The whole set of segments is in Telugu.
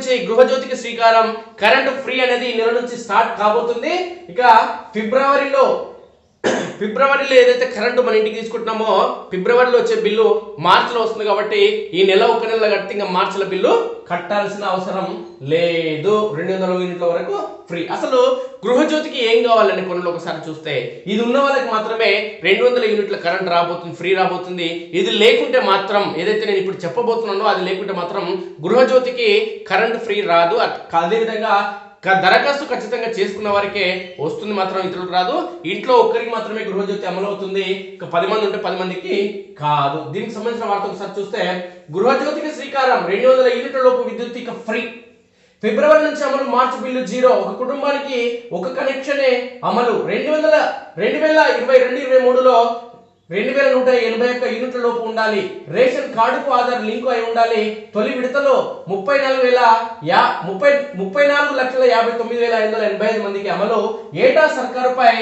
నుంచి గృహజ్యోతికి శ్రీకారం, కరెంటు ఫ్రీ అనేది ఈ నెల నుంచి స్టార్ట్ కాబోతుంది. ఇక ఫిబ్రవరిలో ఏదైతే కరెంటు మన ఇంటికి తీసుకుంటున్నామో ఫిబ్రవరిలో వచ్చే బిల్లు మార్చిలో వస్తుంది కాబట్టి ఈ నెల ఒక నెల కడితే ఇంకా మార్చిల బిల్లు కట్టాల్సిన అవసరం లేదు. 200 యూనిట్ల వరకు ఫ్రీ. అసలు గృహజ్యోతికి ఏం కావాలని కొనులు ఒకసారి చూస్తే ఇది ఉన్న వాళ్ళకి మాత్రమే 200 యూనిట్ల కరెంట్ రాబోతుంది, ఫ్రీ రాబోతుంది. ఇది లేకుంటే మాత్రం ఏదైతే నేను ఇప్పుడు చెప్పబోతున్నానో అది లేకుంటే మాత్రం గృహజ్యోతికి కరెంట్ ఫ్రీ రాదు. అదేవిధంగా దరఖాస్తు ఖచ్చితంగా చేసుకున్న వారికే వస్తుంది, మాత్రం ఇతరులకు రాదు. ఇంట్లో ఒక్కరికి మాత్రమే గృహజ్యోతి అమలు అవుతుంది. ఇక 10 మంది ఉంటే 10 మందికి కాదు. దీనికి సంబంధించిన వార్త ఒకసారి చూస్తే గృహజ్యోతికి శ్రీకారం, 200 యూనిట్ల లోపు విద్యుత్ ఇక ఫ్రీ. ఫిబ్రవరి నుంచి అమలు, మార్చి బిల్లు 0. ఒక కుటుంబానికి ఒక కనెక్షనే అమలు. 2022-23లో 2181 యూనిట్ల లోపు ఉండాలి. రేషన్ కార్డుకు ఆధార్ లింకు అయి ఉండాలి. తొలి విడతలో 34,59,585 మందికి అమలు. ఏటా సర్కారుపై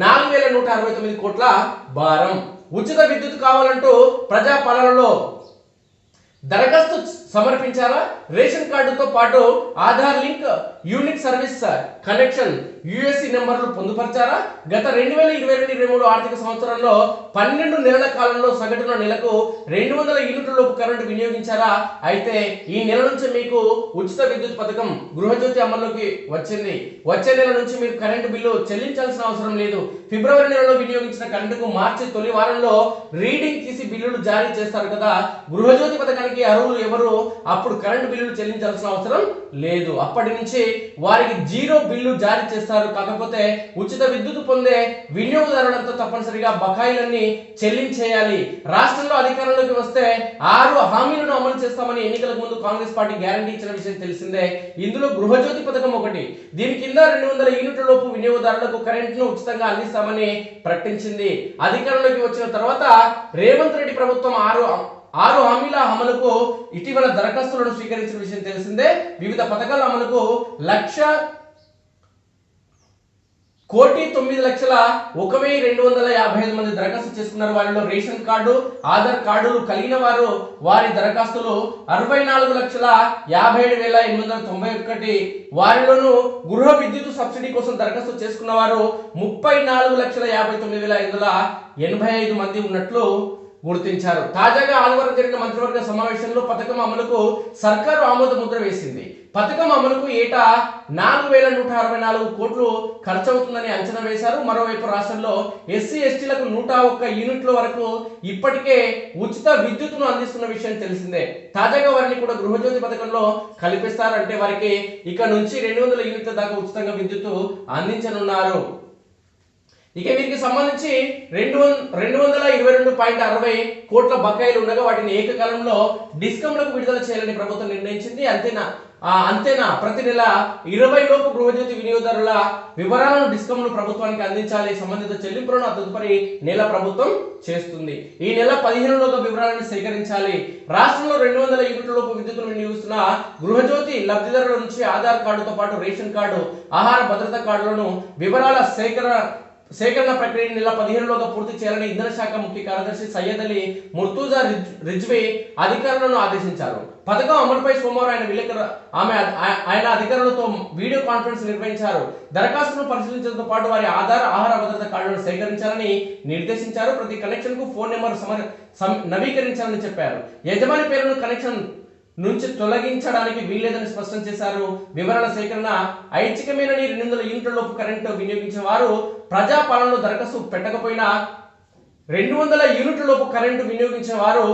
4,169 కోట్ల భారం. ఉచిత విద్యుత్ కావాలంటూ ప్రజాపాలనలో దరఖాస్తు సమర్పించారా? రేషన్ కార్డుతో పాటు Aadhaar link, unique service connection, USC నెంబర్లు పొందుపరిచారా? గత 2022-23 ఆర్థిక సంవత్సరంలో 12 నెలల కాలంలో సగటున నెలకు 200 యూనిట్ల లోపు కరెంటు వినియోగించారా? అయితే ఈ నెల నుంచి మీకు ఉచిత విద్యుత్ పథకం గృహజ్యోతి అమల్లోకి వచ్చింది. వచ్చే నెల నుంచి మీరు కరెంటు బిల్లు చెల్లించాల్సిన అవసరం లేదు. ఫిబ్రవరి నెలలో వినియోగించిన కరెంటుకు మార్చి తొలి వారంలో రీడింగ్ తీసి బిల్లులు జారీ చేస్తారు కదా. గృహజ్యోతి పథకానికి అర్హులు ఎవరు అప్పుడు కరెంటు బిల్లులు చెల్లించాల్సిన అవసరం లేదు. అప్పటి నుంచి వారికి 0 బిల్లు జారీ చేస్తారు. కాకపోతే ఉచిత విద్యుత్ పొందే వినియోగదారులంతా తప్పనిసరిగా బకాయిలన్నీ చెల్లించేయాలి. రాష్ట్రంలో అధికారంలోకి వస్తే 6 హామీలను అమలు చేస్తామని ఎన్నికలకు ముందు కాంగ్రెస్ పార్టీ గ్యారంటీ ఇచ్చిన విషయం తెలిసిందే. ఇందులో గృహజ్యోతి పథకం ఒకటి. దీని కింద 200 యూనిట్ల లోపు వినియోగదారులకు కరెంటును ఉచితంగా అందిస్తామని ప్రకటించింది. అధికారంలోకి వచ్చిన తర్వాత రేవంత్ రెడ్డి ప్రభుత్వం 6 హామీల అమలుకు ఇటీవల దరఖాస్తులను స్వీకరించిన విషయం తెలిసిందే. వివిధ పథకాల అమలుకు 1,09,01,255 మంది దరఖాస్తు చేసుకున్నారు. వారిలో రేషన్ కార్డు, ఆధార్ కార్డులు కలిగిన వారి దరఖాస్తులు 64,57,891. వారిలోనూ గృహ విద్యుత్ సబ్సిడీ కోసం దరఖాస్తు చేసుకున్న వారు 34,59,585 మంది ఉన్నట్లు గుర్తించారు. తాజాగా ఆదివారం జరిగిన మంత్రివర్గ సమావేశంలో పథకం అమలుకు సర్కారు ఆమోద ముద్ర వేసింది. పథకం అమలుకు ఏటా 4,164 కోట్లు ఖర్చవుతుందని అంచనా వేశారు. మరోవైపు రాష్ట్రంలో ఎస్సీ ఎస్టీలకు 101 యూనిట్ల వరకు ఇప్పటికే ఉచిత విద్యుత్తును అందిస్తున్న విషయం తెలిసిందే. తాజాగా వారిని కూడా గృహజ్యోతి పథకంలో కల్పిస్తారు. అంటే వారికి ఇక నుంచి 200 యూనిట్ల దాకా ఉచితంగా విద్యుత్తు అందించనున్నారు. ఇక వీరికి సంబంధించి 222.60 కోట్ల బకాయిలు ఉండగా వాటిని ఏకకాలంలో డిస్కంలకు విడుదల చేయాలని ప్రభుత్వం నిర్ణయించింది. అంతేనా ప్రతి నెల 20 లోపు గృహజ్యోతి వినియోగదారుల వివరాలను డిస్కంలు ప్రభుత్వానికి అందించాలి. సంబంధిత చెల్లింపులను తదుపరి నెల ప్రభుత్వం చేస్తుంది. ఈ నెల 15 లోగా వివరాలను సేకరించాలి. రాష్ట్రంలో 200 యూనిట్ల లోపు విద్యుత్తును వినియోగిస్తున్న గృహజ్యోతి లబ్ధిదారుల నుంచి ఆధార్ కార్డుతో పాటు రేషన్ కార్డు, ఆహార భద్రతా కార్డులను వివరాల సేకరణ ప్రక్రియను నెల 15 లోగా పూర్తి చేయాలని ఇంధన శాఖ ముఖ్య కార్యదర్శి సయ్యద్ అలీ ముర్తుజా రిజ్వీ అధికారులను ఆదేశించారు. పథకం అమలుపై సోమవారం ఆయన అధికారులతో వీడియో కాన్ఫరెన్స్ నిర్వహించారు. దరఖాస్తును పరిశీలించడంతో పాటు వారి ఆహార భద్రత కార్డులను సేకరించాలని నిర్దేశించారు. ప్రతి కనెక్షన్ కు ఫోన్ నెంబర్ నవీకరించాలని చెప్పారు. యజమాని పేరును కనెక్షన్ నుంచి తొలగించడానికి వీల్లేదని స్పష్టం చేశారు. వివరాల సేకరణ ఐచ్ఛికమేనని 200 యూనిట్ల లోపు కరెంటు వినియోగించిన వారు ప్రజాపాలనలో దరఖాస్తు పెట్టకపోయినా 200 యూనిట్ల లోపు కరెంటు వినియోగించిన వారు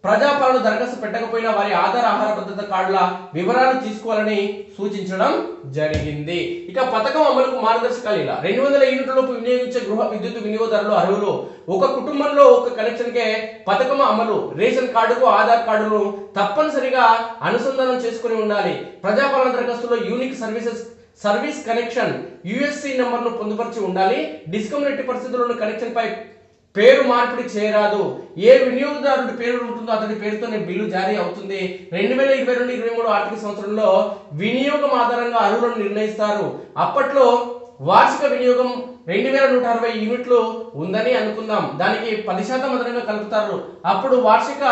ప్రజాపాలన దరఖాస్తు పెట్టకపోయినా వారి ఆహార భద్రత కార్డుల వివరాలు తీసుకోవాలని సూచించడం జరిగింది. ఇక పథకం అమలుకు మార్గదర్శకాలు ఇలా: 200 యూనిట్ల లోపు వినియోగించే గృహ విద్యుత్ వినియోగదారులు అర్హులు. ఒక కుటుంబంలో ఒక కనెక్షన్కే పథకం అమలు. రేషన్ కార్డుకు ఆధార్ కార్డును తప్పనిసరిగా అనుసంధానం చేసుకుని ఉండాలి. ప్రజాపాలన దరఖాస్తులో యూనిక్ సర్వీస్ కనెక్షన్, యుఎస్సి నెంబర్ను పొందుపరిచి ఉండాలి. డిస్కమ్ ఎట్టి పరిస్థితుల్లోనూ కనెక్షన్ పై పేరు మార్పిడి చేయరాదు. ఏ వినియోగదారుడి పేరు ఉంటుందో అతడి పేరుతోనే బిల్లు జారీ అవుతుంది. 2022-23 ఆర్థిక సంవత్సరంలో వినియోగం ఆధారంగా అర్హులను నిర్ణయిస్తారు. అప్పట్లో వార్షిక వినియోగం 2160 యూనిట్లు ఉందని అనుకుందాం. దానికి 10% అదనంగా కలుపుతారు. అప్పుడు వార్షిక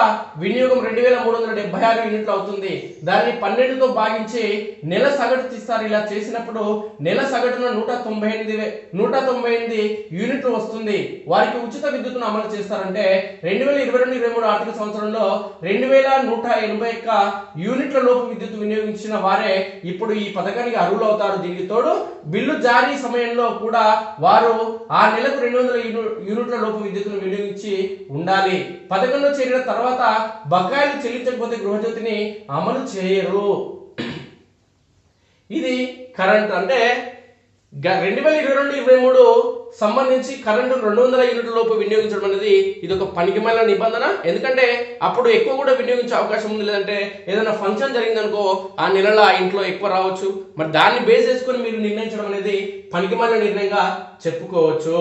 వినియోగం 2376 యూనిట్లు అవుతుంది. దాన్ని 12తో భాగించి నెల సగటు తీస్తారు. ఇలా చేసినప్పుడు నెల సగటున 198 యూనిట్లు వస్తుంది. వారికి ఉచిత విద్యుత్తును అమలు చేస్తారంటే 2022-23 ఆర్థిక సంవత్సరంలో 2181 యూనిట్ల లోపు విద్యుత్ వినియోగించిన వారే ఇప్పుడు ఈ పథకానికి అర్హులు అవుతారు. దీనికి తోడు బిల్లు జారీ సమయంలో కూడా వారు ఆ నెలకు 200 యూనిట్ల లోపు విద్యుత్తును వినియోగించి ఉండాలి. పథకంలో చేరిన తర్వాత బకాయిలు చెల్లించకపోతే గృహజ్యోతిని అమలు చేయరు. ఇది కరెంట్ అంటే 2022-23 సంబంధించి కరెంటు 200 యూనిట్ల లోపు వినియోగించడం అనేది ఇది ఒక పనికిమాలిన నిబంధన. ఎందుకంటే అప్పుడు ఎక్కువ కూడా వినియోగించే అవకాశం ఉంది. లేదంటే ఏదైనా ఫంక్షన్ జరిగిందనుకో ఆ నెలలో ఆ ఇంట్లో ఎక్కువ రావచ్చు. మరి దాన్ని బేస్ చేసుకొని మీరు నిర్ణయించడం అనేది పనికిమాలిన నిర్ణయంగా చెప్పుకోవచ్చు.